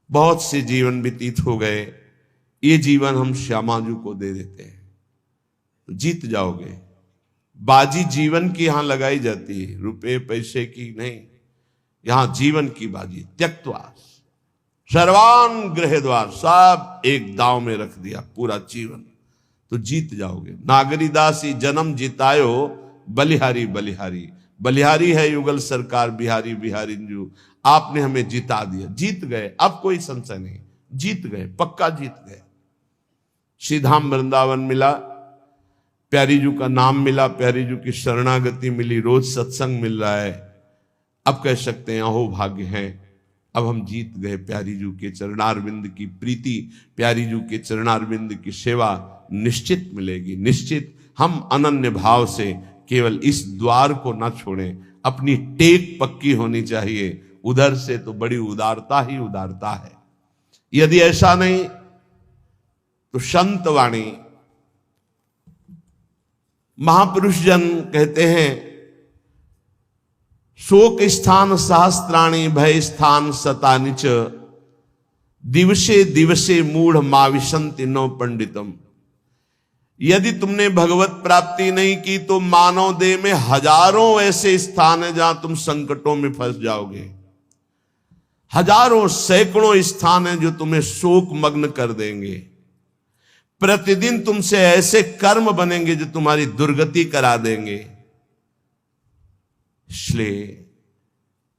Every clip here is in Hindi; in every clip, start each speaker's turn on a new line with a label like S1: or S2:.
S1: बहुत से जीवन व्यतीत हो गए, ये जीवन हम श्यामाजू को दे देते हैं तो जीत जाओगे। बाजी जीवन की यहां लगाई जाती है, रुपए पैसे की नहीं, यहां जीवन की बाजी। त्यक्त्वा सर्वान गृह द्वार, सब एक दांव में रख दिया पूरा जीवन, तो जीत जाओगे। नागरीदासी जन्म जितायो बलिहारी बलिहारी, बलिहारी है युगल सरकार, बिहारी बिहारी जू, आपने हमें जिता दिया, जीत गए, अब कोई संशय नहीं, जीत गए, पक्का जीत गए। श्रीधाम वृंदावन मिला, प्यारी जू का नाम मिला, प्यारी जू की शरणागति मिली, रोज सत्संग मिल रहा है, अब कह सकते हैं अहो भाग्य है, अब हम जीत गए। प्यारी जू के चरणारविंद की प्रीति, प्यारी जू के चरणारविंद की सेवा निश्चित मिलेगी, निश्चित। हम अनन्य भाव से केवल इस द्वार को ना छोड़ें, अपनी टेक पक्की होनी चाहिए, उधर से तो बड़ी उदारता ही उदारता है। यदि ऐसा नहीं तो संत वाणी, महापुरुष जन कहते हैं, शोक स्थान सहस्त्राणी भय स्थान शतानिच, दिवसे दिवसे मूढ़ माविशंति नो पंडितम। यदि तुमने भगवत प्राप्ति नहीं की तो मानव देह में हजारों ऐसे स्थान हैं जहां तुम संकटों में फंस जाओगे, हजारों सैकड़ों स्थान हैं जो तुम्हें शोक मग्न कर देंगे। प्रतिदिन तुमसे ऐसे कर्म बनेंगे जो तुम्हारी दुर्गति करा देंगे। इसलिए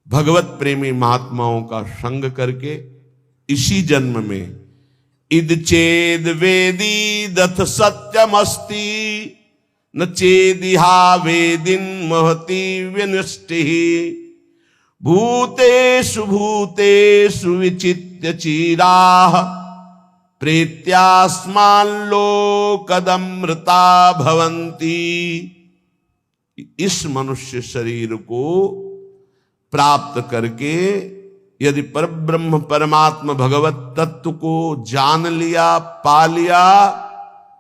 S1: भगवत प्रेमी महात्माओं का संग करके इसी जन्म में इद चेद वेदी दथ सत्यमस्ति न चेदिहा वेदिन महति विनष्टि भूतेषु भूतेषु विचित्य चीराः प्रेत्यास्मान् लोकदमृता भवन्ति। इस मनुष्य शरीर को प्राप्त करके यदि परब्रह्म परमात्मा भगवत तत्व को जान लिया, पा लिया,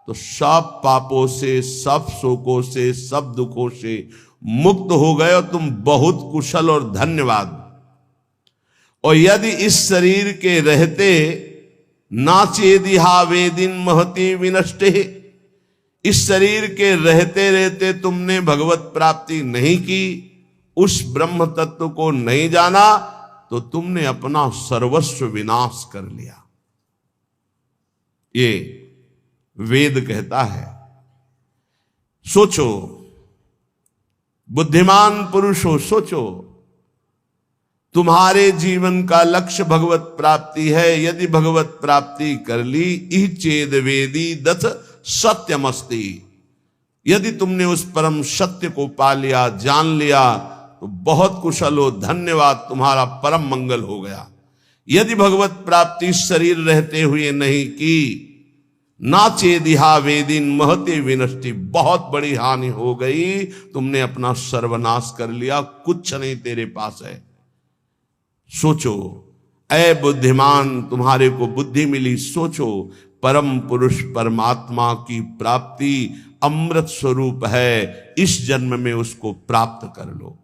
S1: तो सब पापों से, सब शोकों से, सब दुखों से मुक्त हो गए और तुम बहुत कुशल और धन्यवाद। और यदि इस शरीर के रहते नाचेदिहा वेदिन महति विनष्टे, इस शरीर के रहते रहते तुमने भगवत प्राप्ति नहीं की, उस ब्रह्म तत्व को नहीं जाना, तो तुमने अपना सर्वस्व विनाश कर लिया। ये वेद कहता है। सोचो, बुद्धिमान पुरुष हो, सोचो, तुम्हारे जीवन का लक्ष्य भगवत प्राप्ति है। यदि भगवत प्राप्ति कर ली, इह चेद वेदी दथ सत्यमस्ति, यदि तुमने उस परम सत्य को पा लिया, जान लिया, तो बहुत कुशल हो, धन्यवाद, तुम्हारा परम मंगल हो गया। यदि भगवत प्राप्ति शरीर रहते हुए नहीं की, नाचेदिहा वेदिन महते विनष्टि, बहुत बड़ी हानि हो गई, तुमने अपना सर्वनाश कर लिया, कुछ नहीं तेरे पास है। सोचो, ऐ बुद्धिमान, तुम्हारे को बुद्धि मिली, सोचो, परम पुरुष परमात्मा की प्राप्ति अमृत स्वरूप है, इस जन्म में उसको प्राप्त कर लो।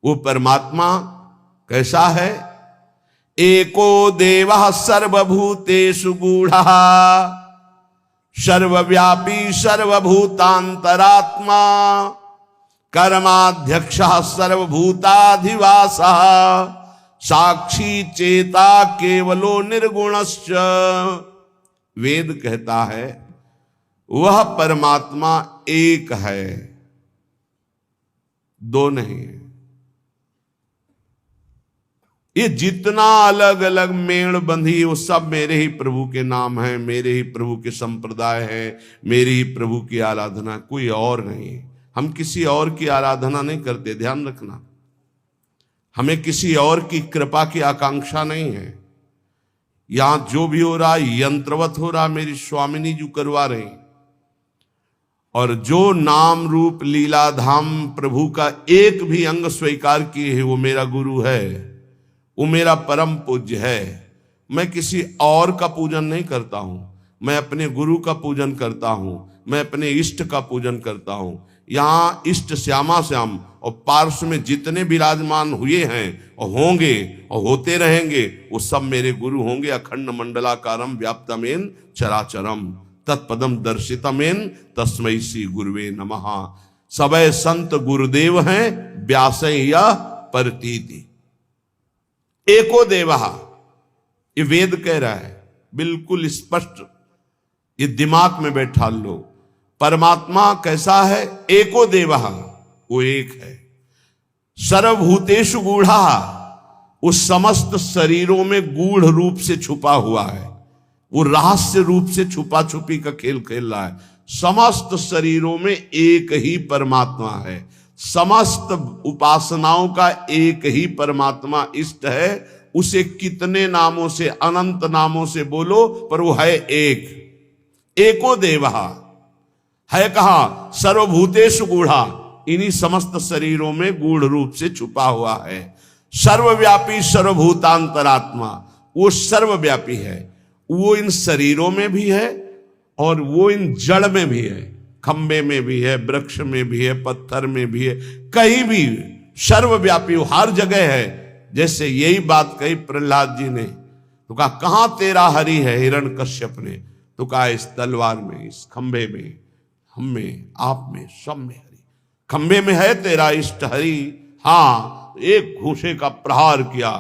S1: वो परमात्मा कैसा है? एको देवः सर्वभूतेषु गूढ़ः सर्वव्यापी सर्वभूतांतरात्मा कर्माध्यक्षः सर्वभूताधिवासः साक्षी चेता केवलो निर्गुणश्च। वेद कहता है वह परमात्मा एक है, दो नहीं। ये जितना अलग अलग मेड़ बंधी, वो सब मेरे ही प्रभु के नाम है, मेरे ही प्रभु के संप्रदाय है, मेरे ही प्रभु की आराधना, कोई और नहीं। हम किसी और की आराधना नहीं करते, ध्यान रखना। हमें किसी और की कृपा की आकांक्षा नहीं है। यहां जो भी हो रहा यंत्रवत हो रहा, मेरी स्वामिनी जी करवा रही। और जो नाम रूप लीला धाम प्रभु का एक भी अंग स्वीकार किए है, वो मेरा गुरु है, वो मेरा परम पूज्य है। मैं किसी और का पूजन नहीं करता हूं, मैं अपने गुरु का पूजन करता हूं, मैं अपने इष्ट का पूजन करता हूं। यहाँ इष्ट श्यामा श्याम और पार्श्व में जितने विराजमान हुए हैं और होंगे और होते रहेंगे वो सब मेरे गुरु होंगे। अखंड मंडलाकारम व्याप्तमेन चराचरम तत्पदम दर्शितमेन तस्मै श्री गुरुवे नमः। सबय संत गुरुदेव हैं व्यास या परतीति। एको देवः, ये वेद कह रहा है, बिल्कुल स्पष्ट, ये दिमाग में बैठा लो। परमात्मा कैसा है? एको देवः, वो एक है। सर्वभूतेषु गूढ़ा, उस समस्त शरीरों में गूढ़ रूप से छुपा हुआ है। वो रहस्य रूप से छुपा छुपी का खेल खेल रहा है। समस्त शरीरों में एक ही परमात्मा है। समस्त उपासनाओं का एक ही परमात्मा इष्ट है। उसे कितने नामों से, अनंत नामों से बोलो, पर वो है एक। एको देवः है कहा? सर्वभूतेषु गूढ़ा, इन्हीं समस्त शरीरों में गूढ़ रूप से छुपा हुआ है। सर्वव्यापी सर्वभूतांतरात्मा, वो सर्वव्यापी है। वो इन शरीरों में भी है और वो इन जड़ में भी है। खंबे में भी है, वृक्ष में भी है, पत्थर में भी है, कहीं भी सर्वव्यापी, वो हर जगह है। जैसे यही बात कही प्रहलाद जी ने, तो कहा कहां तेरा हरि है? हिरण्यकश्यप ने तो कहा इस तलवार में, इस खंबे में, हम में, आप में, सब में हरि। खंबे में है तेरा इष्ट हरि। हाँ, एक घूंसे का प्रहार किया,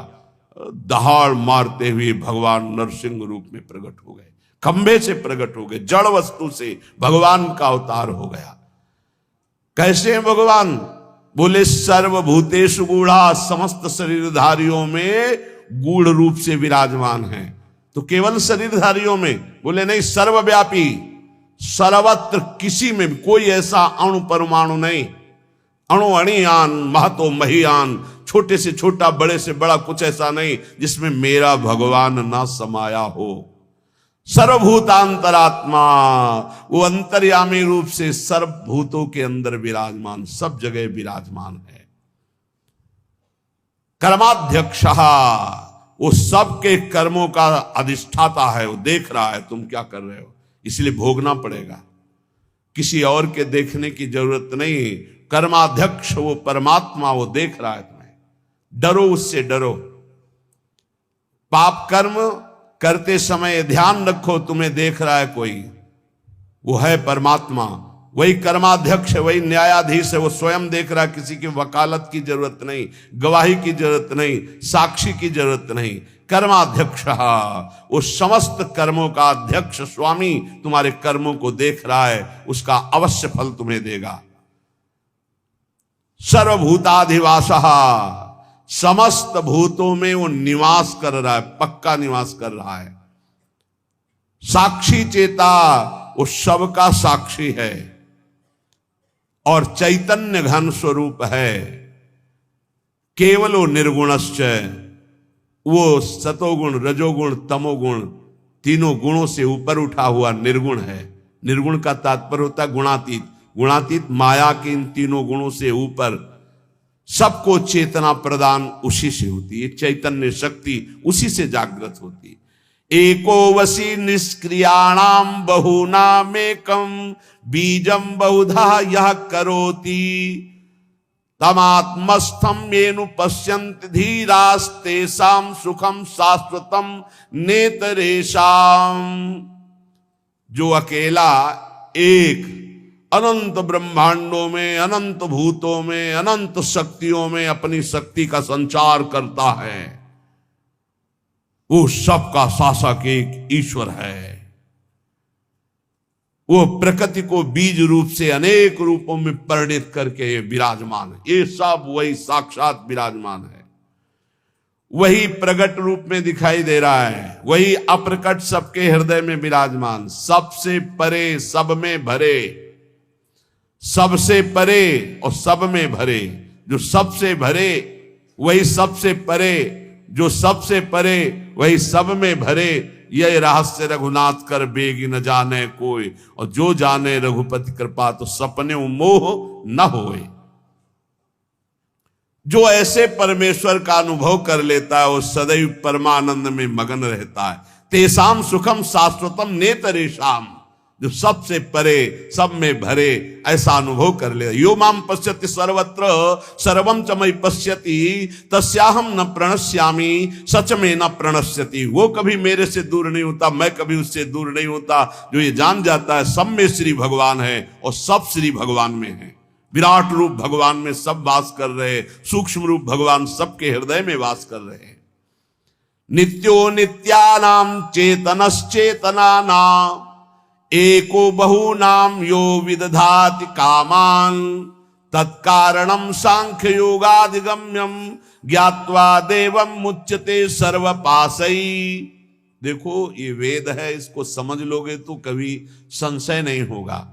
S1: दहाड़ मारते हुए भगवान नरसिंह रूप में प्रकट हो गए। खंबे से प्रकट हो गए, जड़ वस्तु से भगवान का अवतार हो गया। कैसे हैं भगवान? बोले सर्वभूतेषु गूढ़ा, समस्त शरीरधारियों में गूढ़ रूप से विराजमान है। तो केवल शरीरधारियों में? बोले नहीं, सर्वव्यापी, सर्वत्र, किसी में भी कोई ऐसा अणु परमाणु नहीं। अणु अणियान, महतो महियान, छोटे से छोटा, बड़े से बड़ा, कुछ ऐसा नहीं जिसमें मेरा भगवान ना समाया हो। सर्वभूतांतरात्मा, वो अंतर्यामी रूप से सर्वभूतों के अंदर विराजमान, सब जगह विराजमान है। कर्माध्यक्षः, वो सबके कर्मों का अधिष्ठाता है। वो देख रहा है तुम क्या कर रहे हो, इसलिए भोगना पड़ेगा। किसी और के देखने की जरूरत नहीं। कर्माध्यक्ष वो परमात्मा, वो देख रहा है तुम्हें। डरो उससे, डरो। पाप कर्म करते समय ध्यान रखो, तुम्हें देख रहा है कोई, वो है परमात्मा। वही कर्माध्यक्ष है, वही न्यायाधीश है। वो स्वयं देख रहा है, किसी की वकालत की जरूरत नहीं, गवाही की जरूरत नहीं, साक्षी की जरूरत नहीं। कर्माध्यक्ष, वो समस्त कर्मों का अध्यक्ष स्वामी तुम्हारे कर्मों को देख रहा है, उसका अवश्य फल तुम्हें देगा। सर्वभूताधिवासः, समस्त भूतों में वो निवास कर रहा है, पक्का निवास कर रहा है। साक्षी चेता, वो सबका साक्षी है और चैतन्य घन स्वरूप है। केवलो निर्गुणश्च, वो सतोगुण, रजोगुण, तमोगुण, तीनों गुणों से ऊपर उठा हुआ निर्गुण है। निर्गुण का तात्पर्य होता है गुणातीत। गुणातीत माया के इन तीनों गुणों से ऊपर, सबको चेतना प्रदान उसी से होती है। चैतन्य शक्ति उसी से जागृत होती है। एको वसी निष्क्रियाणाम बहुनामेकम बीजम बहुधा यह करोति तमात्मस्थम येनु पश्यन्ति धीरास्तेषां सुखम शाश्वतम नेतरेषाम। जो अकेला एक अनंत ब्रह्मांडों में, अनंत भूतों में, अनंत शक्तियों में अपनी शक्ति का संचार करता है, वो सबका शासक एक ईश्वर है। वो प्रकृति को बीज रूप से अनेक रूपों में परिणित करके विराजमान है। ये सब वही साक्षात विराजमान है। वही प्रकट रूप में दिखाई दे रहा है, वही अप्रकट सबके हृदय में विराजमान, सबसे परे, सब में भरे, सबसे परे और सब में भरे। जो सबसे भरे वही सबसे परे, जो सबसे परे वही सब में भरे। यह रहस्य रघुनाथ कर बेगी न जाने कोई, और जो जाने रघुपति कृपा तो सपने मोह न होए। जो ऐसे परमेश्वर का अनुभव कर लेता है वो सदैव परमानंद में मगन रहता है। तेसाम सुखम शाश्वतम नेतरेषाम, जो सबसे परे, सब में भरे, ऐसा अनुभव कर ले। यो माम पश्यति सर्वत्र सर्वम च मयि पश्यति तस्याहम न प्रणश्यामि सच में न प्रणश्यति। वो कभी मेरे से दूर नहीं होता, मैं कभी उससे दूर नहीं होता। जो ये जान जाता है सब में श्री भगवान है और सब श्री भगवान में है। विराट रूप भगवान में सब वास कर रहे, सूक्ष्म रूप भगवान सबके हृदय में वास कर रहे हैं। नित्यो नित्यानाम चेतनश्चेतनानाम एको बहुनाम यो विदधाति कामान तत्कारणम सांख्य योगाधिगम्यम ज्ञात्वा देवम मुच्यते सर्वपासई। देखो ये वेद है, इसको समझ लोगे तो कभी संशय नहीं होगा।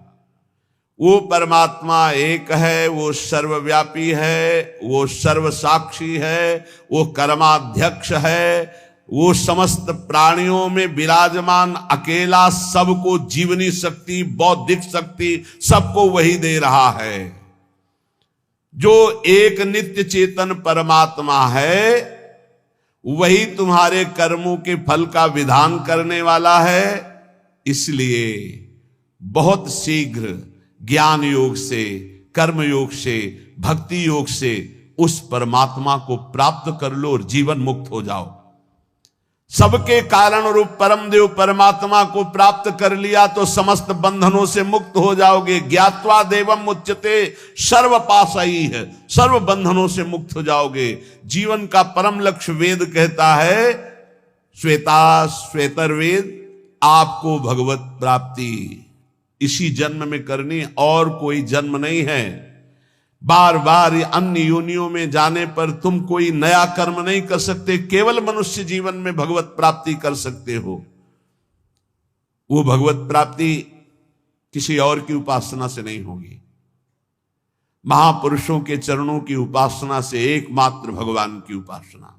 S1: वो परमात्मा एक है, वो सर्वव्यापी है, वो सर्वसाक्षी है, वो कर्माध्यक्ष है, वो समस्त प्राणियों में विराजमान अकेला सबको जीवनी शक्ति, बौद्धिक शक्ति सबको वही दे रहा है। जो एक नित्य चेतन परमात्मा है वही तुम्हारे कर्मों के फल का विधान करने वाला है। इसलिए बहुत शीघ्र ज्ञान योग से, कर्म योग से, भक्ति योग से उस परमात्मा को प्राप्त कर लो और जीवन मुक्त हो जाओ। सबके कारण रूप परम देव परमात्मा को प्राप्त कर लिया तो समस्त बंधनों से मुक्त हो जाओगे। ज्ञात्वा देवम मुच्यते सर्व पासई है, सर्व बंधनों से मुक्त हो जाओगे। जीवन का परम लक्ष्य वेद कहता है, श्वेता श्वेतर वेद, आपको भगवत प्राप्ति इसी जन्म में करनी, और कोई जन्म नहीं है। बार बार अन्य योनियों में जाने पर तुम कोई नया कर्म नहीं कर सकते, केवल मनुष्य जीवन में भगवत प्राप्ति कर सकते हो। वो भगवत प्राप्ति किसी और की उपासना से नहीं होगी, महापुरुषों के चरणों की उपासना से, एकमात्र भगवान की उपासना।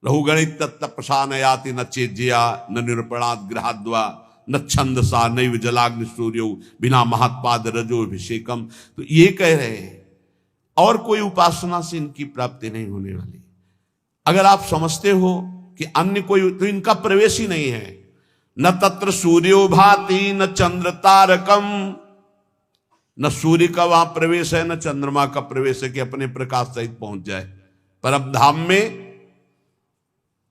S1: रहुगणित तत्तपसा न याति न चेज्या न निरूपणात् गृहाद्वा न छंदसा नैव जलाग्नि सूर्यो बिना महात्पाद रजोभिषेकम। तो ये कह रहे हैं और कोई उपासना से इनकी प्राप्ति नहीं होने वाली। अगर आप समझते हो कि अन्य कोई, तो इनका प्रवेश ही नहीं है। न तत्र सूर्यो भाति न चंद्र तारकम, न सूर्य का वहां प्रवेश है न चंद्रमा का प्रवेश है कि अपने प्रकाश सहित पहुंच जाए परम धाम में,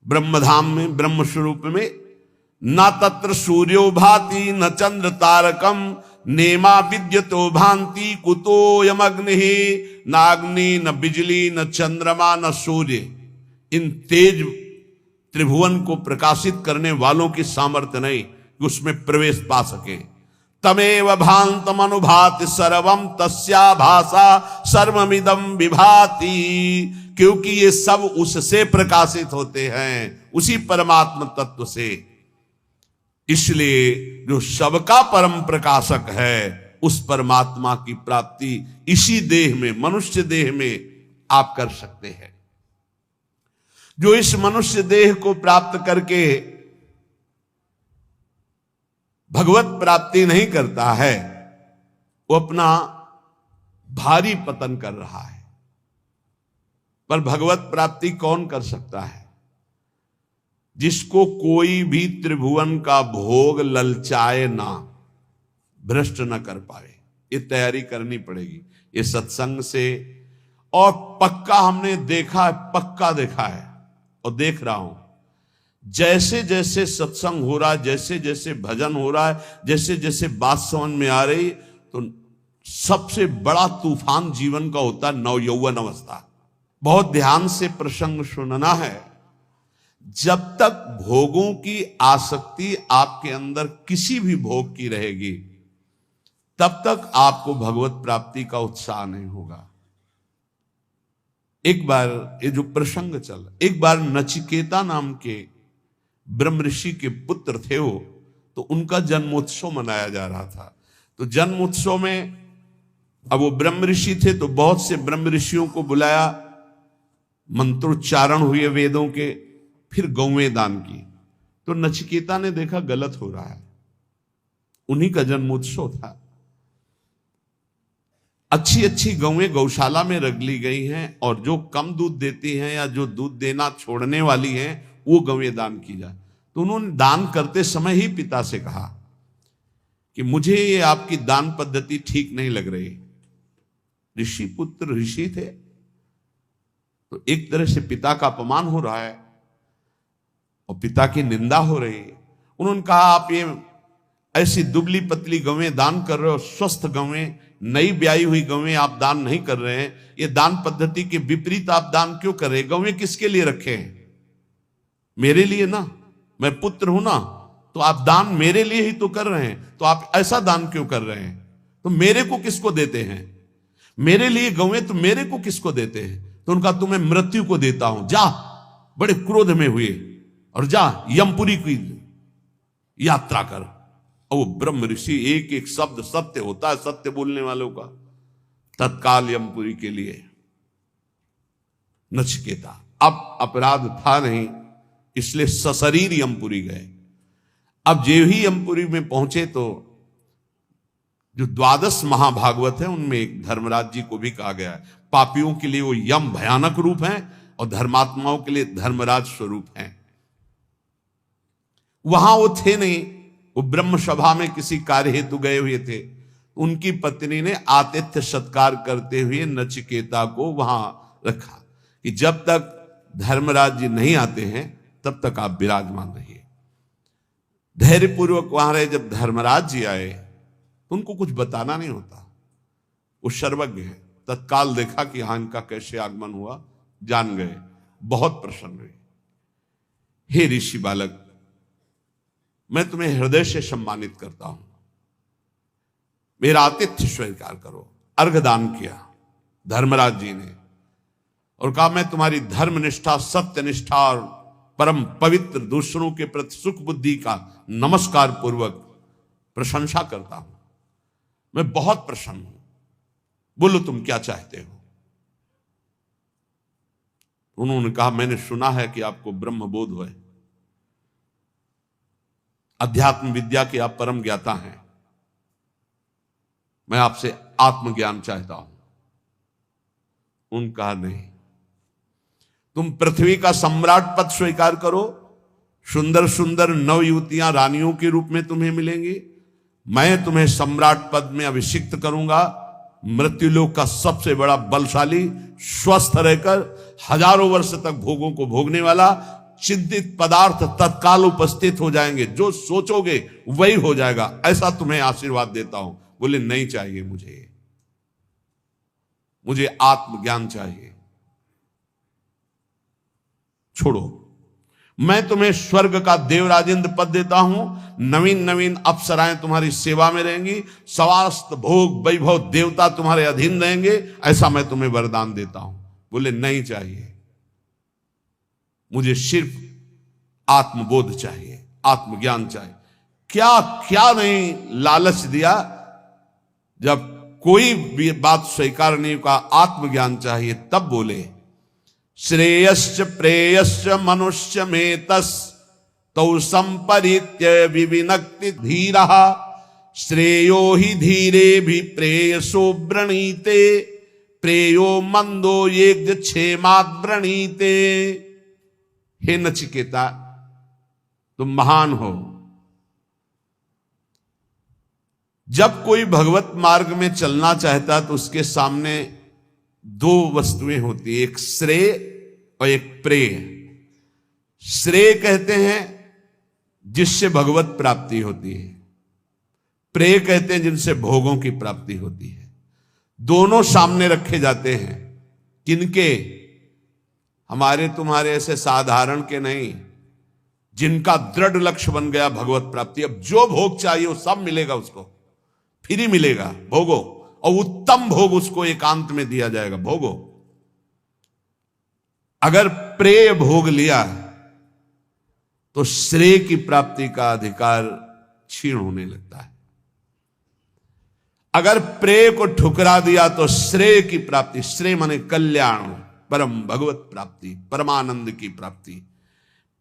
S1: ब्रह्मधाम में, ब्रह्म स्वरूप में। न तत्र सूर्यो भाति न चंद्र तारकम नेमा विद्यतो भांति कुतोयमग्नि नाग्नि न बिजली न चंद्रमा न सूर्य। इन तेज त्रिभुवन को प्रकाशित करने वालों की सामर्थ्य नहीं कि उसमें प्रवेश पा सके। तमेव भांतम अनुभाति सर्वम तस्या भाषा सर्वमिदम विभाति। क्योंकि ये सब उससे प्रकाशित होते हैं, उसी परमात्मा तत्व से। इसलिए जो सबका परम प्रकाशक है उस परमात्मा की प्राप्ति इसी देह में, मनुष्य देह में आप कर सकते हैं। जो इस मनुष्य देह को प्राप्त करके भगवत प्राप्ति नहीं करता है वो अपना भारी पतन कर रहा है। पर भगवत प्राप्ति कौन कर सकता है? जिसको कोई भी त्रिभुवन का भोग ललचाए ना, भ्रष्ट न कर पाए। ये तैयारी करनी पड़ेगी ये सत्संग से। और पक्का हमने देखा है, पक्का देखा है और देख रहा हूं, जैसे जैसे सत्संग हो रहा है, जैसे जैसे भजन हो रहा है, जैसे जैसे बात समझ में आ रही, तो सबसे बड़ा तूफान जीवन का होता है नवयौवन अवस्था। बहुत ध्यान से प्रसंग सुनना है। जब तक भोगों की आसक्ति आपके अंदर किसी भी भोग की रहेगी तब तक आपको भगवत प्राप्ति का उत्साह नहीं होगा। एक बार ये जो प्रसंग चल, एक बार नचिकेता नाम के ब्रह्म ऋषि के पुत्र थे वो, तो उनका जन्मोत्सव मनाया जा रहा था। तो जन्मोत्सव में अब वो ब्रह्म ऋषि थे तो बहुत से ब्रह्म ऋषियों को बुलाया, मंत्रोच्चारण हुए वेदों के, फिर गौवें दान की। तो नचिकेता ने देखा गलत हो रहा है, उन्हीं का जन्मोत्सव था। अच्छी अच्छी गौवें गौशाला में रख ली गई हैं और जो कम दूध देती हैं या जो दूध देना छोड़ने वाली हैं वो गौवें दान की जाए। तो उन्होंने दान करते समय ही पिता से कहा कि मुझे ये आपकी दान पद्धति ठीक नहीं लग रही। ऋषि पुत्र ऋषि थे, तो एक तरह से पिता का अपमान हो रहा है और पिता की निंदा हो रही है। उन्होंने कहा आप ये ऐसी दुबली पतली गवें दान कर रहे हो, स्वस्थ गवें, नई ब्याई हुई गवें आप दान नहीं कर रहे हैं। ये दान पद्धति के विपरीत आप दान क्यों कर रहे हैं? गवें किसके लिए रखे हैं? मेरे लिए ना, मैं पुत्र हूं ना, तो आप दान मेरे लिए ही तो कर रहे हैं, तो आप ऐसा दान क्यों कर रहे हैं? तो मेरे को किसको देते हैं? मेरे लिए गवें तो मेरे को किसको देते हैं? तो उनका तुम्हें मृत्यु को देता हूं, जा। बड़े क्रोध में हुए और जा यमपुरी की यात्रा कर। और वो ब्रह्म ऋषि, एक एक शब्द सत्य होता है सत्य बोलने वालों का। तत्काल यमपुरी के लिए नचिकेता, अब अपराध था नहीं, इसलिए सशरीर यमपुरी गए। अब जो ही यमपुरी में पहुंचे तो जो 12 महाभागवत है उनमें एक धर्मराज जी को भी कहा गया है। पापियों के लिए वो यम भयानक रूप है और धर्मात्माओं के लिए धर्मराज स्वरूप है। वहां वो थे नहीं, वो ब्रह्म सभा में किसी कार्य हेतु गए हुए थे। उनकी पत्नी ने आतिथ्य सत्कार करते हुए नचिकेता को वहां रखा कि जब तक धर्मराज जी नहीं आते हैं तब तक आप विराजमान रहिए। धैर्यपूर्वक वहां रहे। जब धर्मराज जी आए तो उनको कुछ बताना नहीं होता, वो सर्वज्ञ है। तत्काल देखा कि हाँ इनका कैसे आगमन हुआ, जान गए, बहुत प्रसन्न हुए। हे ऋषि बालक, मैं तुम्हें हृदय से सम्मानित करता हूं, मेरा आतिथ्य स्वीकार करो। अर्घदान किया धर्मराज जी ने और कहा मैं तुम्हारी धर्मनिष्ठा, सत्यनिष्ठा और परम पवित्र दूसरों के प्रति सुख बुद्धि का नमस्कार पूर्वक प्रशंसा करता हूं। मैं बहुत प्रसन्न हूं, बोलो तुम क्या चाहते हो? उन्होंने कहा मैंने सुना है कि आपको ब्रह्म बोध है, अध्यात्म विद्या के आप परम ज्ञाता हैं, मैं आपसे आत्मज्ञान चाहता हूं। उन्होंने कहा नहीं, तुम पृथ्वी का सम्राट पद स्वीकार करो, सुंदर सुंदर नव युवतियां रानियों के रूप में तुम्हें मिलेंगी, मैं तुम्हें सम्राट पद में अभिषिक्त करूंगा। मृत्युलोक का सबसे बड़ा बलशाली, स्वस्थ रहकर हजारों वर्ष तक भोगों को भोगने वाला, चिंतित पदार्थ तत्काल उपस्थित हो जाएंगे, जो सोचोगे वही हो जाएगा, ऐसा तुम्हें आशीर्वाद देता हूं। बोले नहीं चाहिए, मुझे आत्मज्ञान चाहिए, छोड़ो। मैं तुम्हें स्वर्ग का देवराजेंद्र पद देता हूं, नवीन नवीन अप्सराएं तुम्हारी सेवा में रहेंगी, स्वास्थ्य भोग वैभव देवता तुम्हारे अधीन रहेंगे, ऐसा मैं तुम्हें वरदान देता हूं। बोले नहीं चाहिए, मुझे सिर्फ आत्मबोध चाहिए, आत्मज्ञान चाहिए। क्या क्या नहीं लालच दिया। जब कोई भी बात स्वीकार नहीं का, आत्मज्ञान चाहिए, तब बोले श्रेयश्च प्रेयश्च मनुष्य में तस् तौ संपरित्य विविनक्ति धीरः श्रेयो ही धीरे भी प्रेयसो व्रणीते प्रेयो मंदो यज्ञ क्षेमात् व्रणीते। हे नचिकेता, तुम महान हो। जब कोई भगवत मार्ग में चलना चाहता तो उसके सामने दो वस्तुएं होती है, एक श्रेय और एक प्रेय। श्रेय कहते हैं जिससे भगवत प्राप्ति होती है, प्रेय कहते हैं जिनसे भोगों की प्राप्ति होती है। दोनों सामने रखे जाते हैं। किनके? हमारे तुम्हारे ऐसे साधारण के नहीं, जिनका दृढ़ लक्ष्य बन गया भगवत प्राप्ति। अब जो भोग चाहिए वो सब मिलेगा, उसको फ्री मिलेगा, भोगो, और उत्तम भोग उसको एकांत में दिया जाएगा, भोगो। अगर प्रेय भोग लिया तो श्रेय की प्राप्ति का अधिकार क्षीण होने लगता है। अगर प्रेय को ठुकरा दिया तो श्रेय की प्राप्ति, श्रेय माने कल्याण, परम भगवत प्राप्ति, परमानंद की प्राप्ति,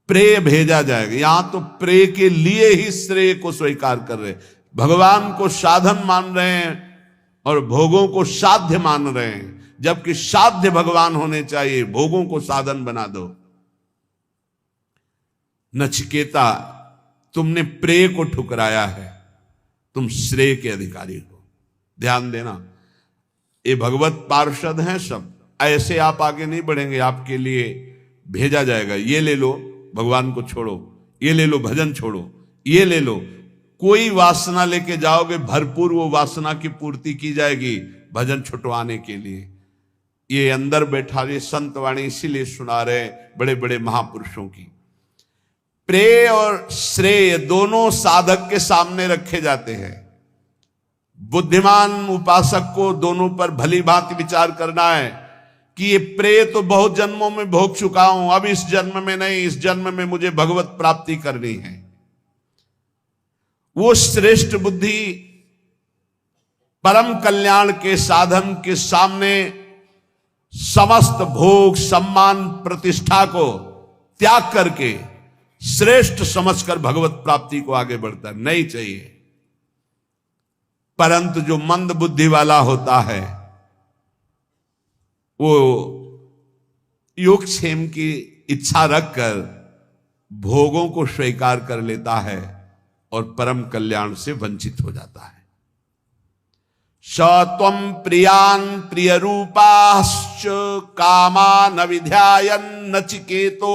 S1: प्रेय भेजा जाएगा। यहां तो प्रेय के लिए ही श्रेय को स्वीकार कर रहे, भगवान को साधन मान रहे हैं और भोगों को साध्य मान रहे हैं, जबकि साध्य भगवान होने चाहिए, भोगों को साधन बना दो। नचिकेता, तुमने प्रेय को ठुकराया है, तुम श्रेय के अधिकारी हो। ध्यान देना, ये भगवत पार्षद हैं सब, ऐसे आप आगे नहीं बढ़ेंगे। आपके लिए भेजा जाएगा, ये ले लो भगवान को छोड़ो, ये ले लो भजन छोड़ो, ये ले लो। कोई वासना लेके जाओगे, भरपूर वो वासना की पूर्ति की जाएगी भजन छुटवाने के लिए। ये अंदर बैठा रहे संत वाणी इसीलिए सुना रहे बड़े बड़े महापुरुषों की। प्रेय और श्रेय दोनों साधक के सामने रखे जाते हैं। बुद्धिमान उपासक को दोनों पर भली भांति विचार करना है कि ये प्रेय तो बहुत जन्मों में भोग चुका हूं, अब इस जन्म में नहीं, इस जन्म में मुझे भगवत प्राप्ति करनी है। वो श्रेष्ठ बुद्धि परम कल्याण के साधन के सामने समस्त भोग सम्मान प्रतिष्ठा को त्याग करके श्रेष्ठ समझकर भगवत प्राप्ति को आगे बढ़ता नहीं चाहिए। परंतु जो मंद बुद्धि वाला होता है वो योगक्षेम की इच्छा रखकर भोगों को स्वीकार कर लेता है और परम कल्याण से वंचित हो जाता है। सत्वं प्रियान् प्रिय रूपाश्च कामान विध्यायन् नचिकेतो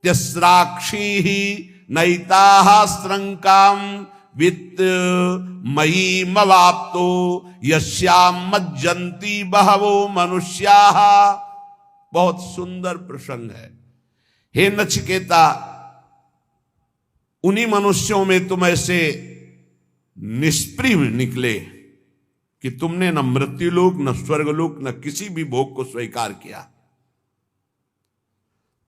S1: त्यस्राक्षी नैताः स्रंकाम वित्त मयीमवाप्तो यस्याम मज्जन्ति बहवो मनुष्याः। बहुत सुंदर प्रसंग है। हे नचिकेता, उन्हीं मनुष्यों में तुम ऐसे निष्प्रिय निकले कि तुमने न मृत्युलोक न स्वर्गलोक न किसी भी भोग को स्वीकार किया।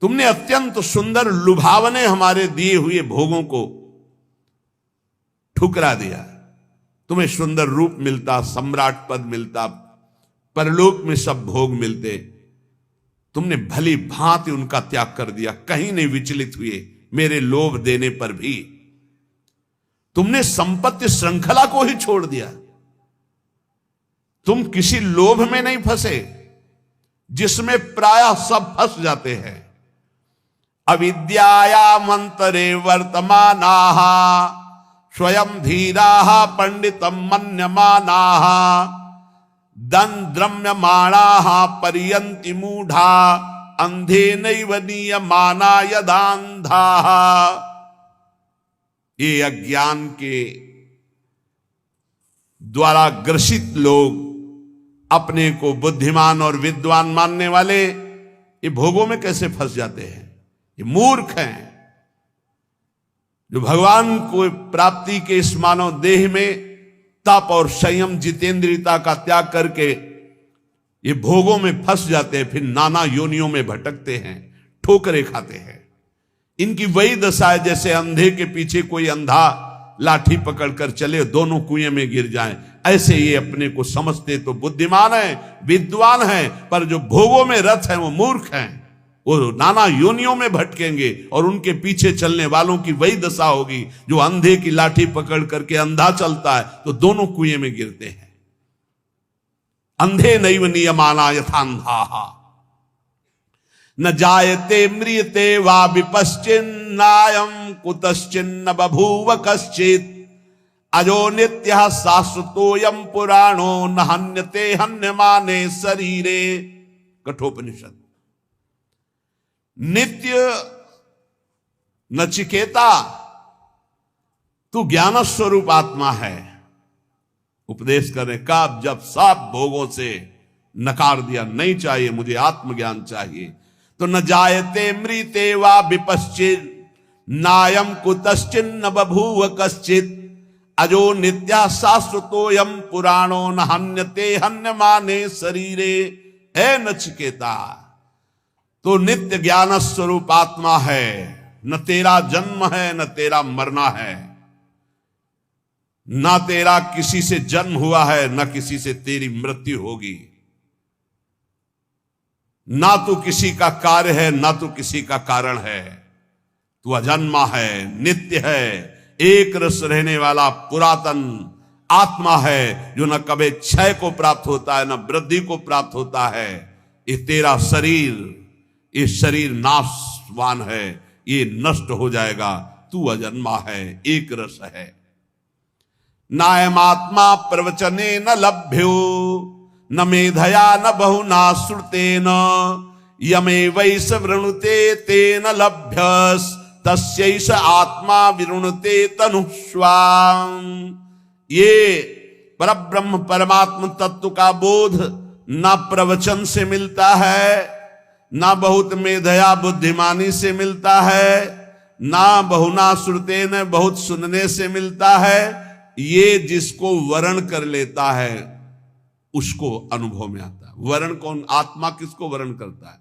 S1: तुमने अत्यंत सुंदर लुभावने हमारे दिए हुए भोगों को ठुकरा दिया। तुम्हें सुंदर रूप मिलता, सम्राट पद मिलता, परलोक में सब भोग मिलते, तुमने भली भांति उनका त्याग कर दिया, कहीं नहीं विचलित हुए। मेरे लोभ देने पर भी तुमने संपत्ति श्रृंखला को ही छोड़ दिया। तुम किसी लोभ में नहीं फंसे जिसमें प्रायः सब फंस जाते हैं। अविद्याया मंतरे वर्तमानाः स्वयं धीराः पंडितम मन्यमानाः दंद्रम्यमाणाः पर्यन्ति मूढ़ा अंधे नैव नीयमाना यदान्धाः। ये अज्ञान के द्वारा ग्रसित लोग अपने को बुद्धिमान और विद्वान मानने वाले ये भोगों में कैसे फंस जाते हैं। ये मूर्ख हैं जो भगवान को प्राप्ति के इस मानव देह में तप और संयम जितेंद्रियता का त्याग करके ये भोगों में फंस जाते हैं, फिर नाना योनियों में भटकते हैं, ठोकरें खाते हैं। इनकी वही दशा है जैसे अंधे के पीछे कोई अंधा लाठी पकड़कर चले, दोनों कुएं में गिर जाएं। ऐसे ये अपने को समझते तो बुद्धिमान हैं, विद्वान हैं, पर जो भोगों में रत हैं वो मूर्ख हैं। वो नाना योनियों में भटकेंगे और उनके पीछे चलने वालों की वही दशा होगी जो अंधे की लाठी पकड़ करके अंधा चलता है तो दोनों कुएं में गिरते हैं। अंधे नैव नियमाना यथान्धाः न जायते म्रियते वा विपश्चिन्नायं कुतश्चिन्न बभूव कश्चित् अजो नित्यः शाश्वतोऽयं पुराणो न हन्यते हन्यमाने शरीरे। कठोपनिषद। नित्य नचिकेता, तू ज्ञान स्वरूप आत्मा है। उपदेश करने का जब सब भोगों से नकार दिया, नहीं चाहिए मुझे आत्मज्ञान चाहिए, तो न जायते मृते वा विपश्चित् नायम कुतश्चिन्न बभूव कश्चित् अजो नित्या शाश्वतोऽयं पुराणो न हन्यते हन्यमाने शरीरे। हे नचिकेता, तो नित्य ज्ञान स्वरूप आत्मा है, न तेरा जन्म है न तेरा मरना है, ना तेरा किसी से जन्म हुआ है न किसी से तेरी मृत्यु होगी, ना तू किसी का कार्य है ना तू किसी का कारण है। तू अजन्मा है, नित्य है, एक रस रहने वाला पुरातन आत्मा है जो न कभी क्षय को प्राप्त होता है न वृद्धि को प्राप्त होता है। ये तेरा शरीर, ये शरीर नाशवान है, ये नष्ट हो जाएगा। तू अजन्मा है, एक रस है। नायमात्मा प्रवचने न लभ्यो न मेधया न बहुना श्रुतेन यमे वैस वृणुते तेन लभ्यस तस्यैष आत्मा विरुणते तनुस्वाम। ये परब्रह्म परमात्म तत्व का बोध ना प्रवचन से मिलता है, ना बहुत मेधया बुद्धिमानी से मिलता है, ना बहुना श्रुते न बहुत सुनने से मिलता है। ये जिसको वर्ण कर लेता है उसको अनुभव में आता है। वर्ण कौन? आत्मा किसको वर्ण करता है?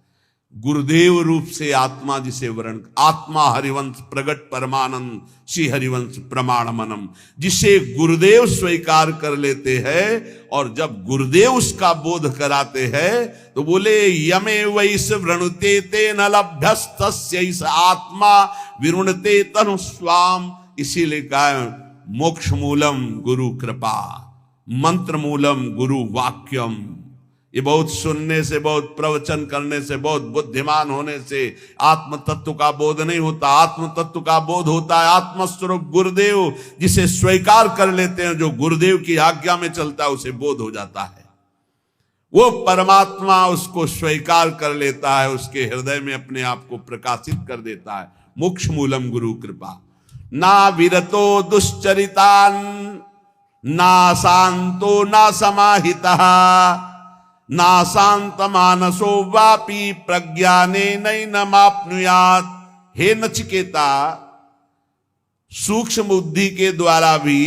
S1: गुरुदेव रूप से आत्मा जिसे वर्ण, आत्मा हरिवंश प्रगट परमानंद श्री हरिवंश प्रमाणमनम, जिसे गुरुदेव स्वीकार कर लेते हैं। और जब गुरुदेव उसका बोध कराते हैं तो बोले यमे वैस वृणुते ते न लभ्यस्तस्यैष आत्मा विरुणते तनुस्वाम। इसीलिए कहा मोक्ष मूलम गुरु कृपा, मंत्र मूलम गुरु वाक्यम। ये बहुत सुनने से, बहुत प्रवचन करने से, बहुत बुद्धिमान होने से आत्म तत्व का बोध नहीं होता। आत्म तत्व का बोध होता है आत्मस्वरूप गुरुदेव, जिसे स्वीकार कर लेते हैं, जो गुरुदेव की आज्ञा में चलता है उसे बोध हो जाता है। वो परमात्मा उसको स्वीकार कर लेता है, उसके हृदय में अपने आप को प्रकाशित कर देता है। मोक्ष मूलम गुरु कृपा। ना विरतो दुश्चरितान ना शांतो ना समाहिता ना शांत मानसो वापी प्रज्ञाने नैनमाप्नुयात्। हे नचिकेता, सूक्ष्म बुद्धि के द्वारा भी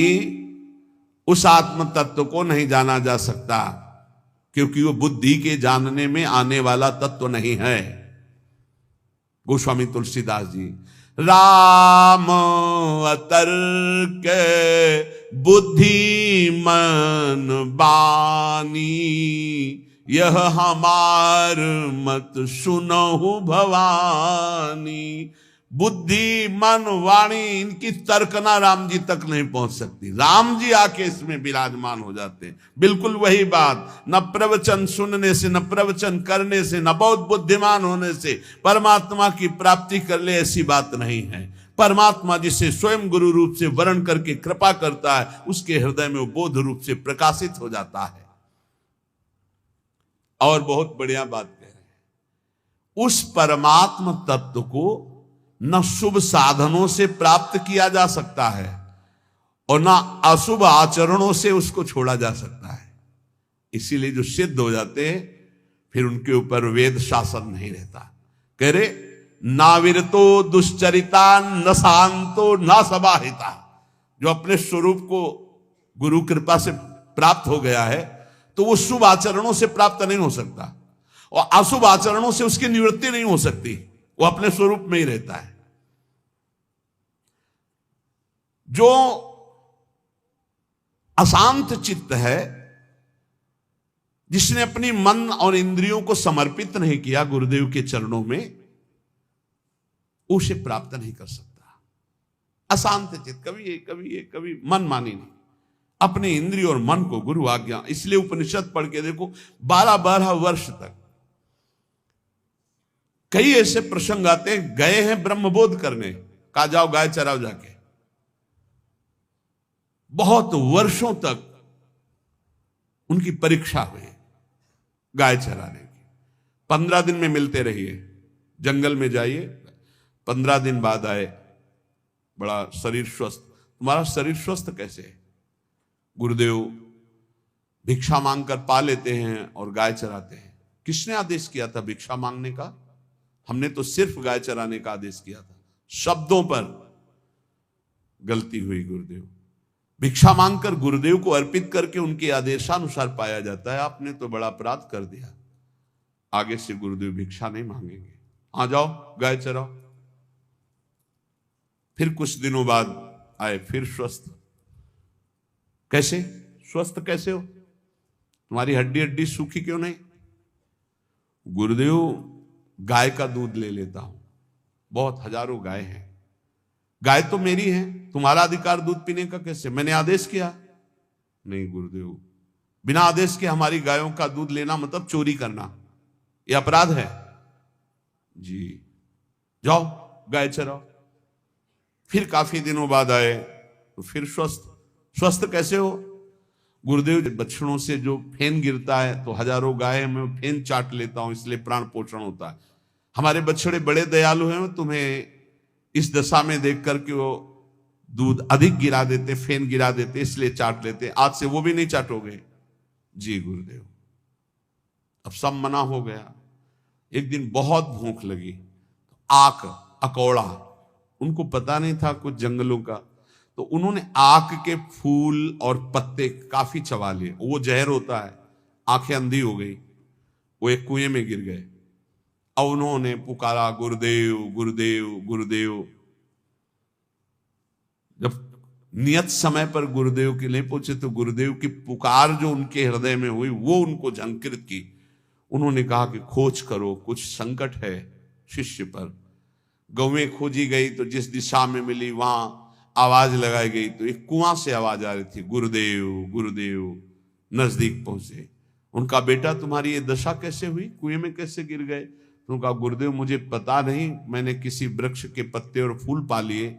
S1: उस आत्म तत्व को नहीं जाना जा सकता, क्योंकि वो बुद्धि के जानने में आने वाला तत्व नहीं है। गोस्वामी तुलसीदास जी, राम अतर्क बुद्धि मन बानी यह हमार मत सुनहु भवानी। बुद्धि मन वाणी इनकी तर्कना राम जी तक नहीं पहुंच सकती। राम जी आके इसमें विराजमान हो जाते हैं। बिल्कुल वही बात, न प्रवचन सुनने से, न प्रवचन करने से, न बहुत बुद्धिमान होने से परमात्मा की प्राप्ति कर ले, ऐसी बात नहीं है। परमात्मा जिसे स्वयं गुरु रूप से वर्ण करके कृपा करता है, उसके हृदय में वो बोध रूप से प्रकाशित हो जाता है। और बहुत बढ़िया बात कह रहे हैं, उस परमात्म तत्व को न शुभ साधनों से प्राप्त किया जा सकता है और न अशुभ आचरणों से उसको छोड़ा जा सकता है। इसीलिए जो सिद्ध हो जाते हैं फिर उनके ऊपर वेद शासन नहीं रहता। कह रहे नाविरतो दुश्चरिता न शांतो न समाहिता। जो अपने स्वरूप को गुरु कृपा से प्राप्त हो गया है तो वो शुभ आचरणों से प्राप्त नहीं हो सकता और अशुभ आचरणों से उसकी निवृत्ति नहीं हो सकती। वो अपने स्वरूप में ही रहता है। जो अशांत चित्त है, जिसने अपनी मन और इंद्रियों को समर्पित नहीं किया गुरुदेव के चरणों में, उसे प्राप्त नहीं कर सकता। अशांत चित्त, कभी ये कभी ये कभी मन मानी नहीं, अपने इंद्रिय और मन को गुरु आज्ञा। इसलिए उपनिषद पढ़ के देखो 12-12 वर्ष तक कई ऐसे प्रसंग आते हैं, गए हैं ब्रह्मबोध करने, कहा जाओ गाय चराओ जाके। बहुत वर्षों तक उनकी परीक्षा हुई गाय चराने की। 15 दिन में मिलते रहिए, जंगल में जाइए, 15 दिन बाद आए, बड़ा शरीर स्वस्थ। तुम्हारा शरीर स्वस्थ कैसे है? गुरुदेव भिक्षा मांगकर पा लेते हैं और गाय चराते हैं। किसने आदेश किया था भिक्षा मांगने का? हमने तो सिर्फ गाय चराने का आदेश किया था। शब्दों पर गलती हुई। गुरुदेव भिक्षा मांगकर गुरुदेव को अर्पित करके उनके आदेशानुसार पाया जाता है। आपने तो बड़ा अपराध कर दिया। आगे से गुरुदेव भिक्षा नहीं मांगेंगे, आ जाओ गाय चराओ। फिर कुछ दिनों बाद आए, फिर स्वस्थ। कैसे स्वस्थ कैसे हो? तुम्हारी हड्डी हड्डी सूखी क्यों नहीं? गुरुदेव गाय का दूध ले लेता हूं, बहुत हजारों गाय हैं। गाय तो मेरी है, तुम्हारा अधिकार दूध पीने का कैसे? मैंने आदेश किया। नहीं गुरुदेव, बिना आदेश के हमारी गायों का दूध लेना मतलब चोरी करना, यह अपराध है। जी जाओ गाय चराओ। फिर काफी दिनों बाद आए तो फिर स्वस्थ कैसे हो? गुरुदेव, बछड़ों से जो फेन गिरता है तो हजारों गाय मैं फेन चाट लेता हूं, इसलिए प्राण पोषण होता है। हमारे बछड़े बड़े दयालु हैं, तुम्हें इस दशा में देख करके वो दूध अधिक गिरा देते, फेन गिरा देते, इसलिए चाट लेते। आज से वो भी नहीं चाटोगे? जी गुरुदेव। अब सब मना हो गया। एक दिन बहुत भूख लगी, आक अकौड़ा, उनको पता नहीं था कुछ जंगलों का, तो उन्होंने आक के फूल और पत्ते काफी चबा लिए। वो जहर होता है, आंखें अंधी हो गई, वो एक कुएं में गिर गए। और उन्होंने पुकारा गुरुदेव गुरुदेव गुरुदेव। जब नियत समय पर गुरुदेव के लिए पहुंचे तो गुरुदेव की पुकार जो उनके हृदय में हुई वो उनको झंकृत की। उन्होंने कहा कि खोज करो, कुछ संकट है शिष्य पर। गौवें खोजी गई तो जिस दिशा में मिली वहां आवाज लगाई गई तो एक कुआं से आवाज आ रही थी, गुरुदेव गुरुदेव। नजदीक पहुंचे, उनका बेटा तुम्हारी ये दशा कैसे हुई, कुएं में कैसे गिर गए? तो उनका गुरुदेव मुझे पता नहीं, मैंने किसी वृक्ष के पत्ते और फूल पा लिए,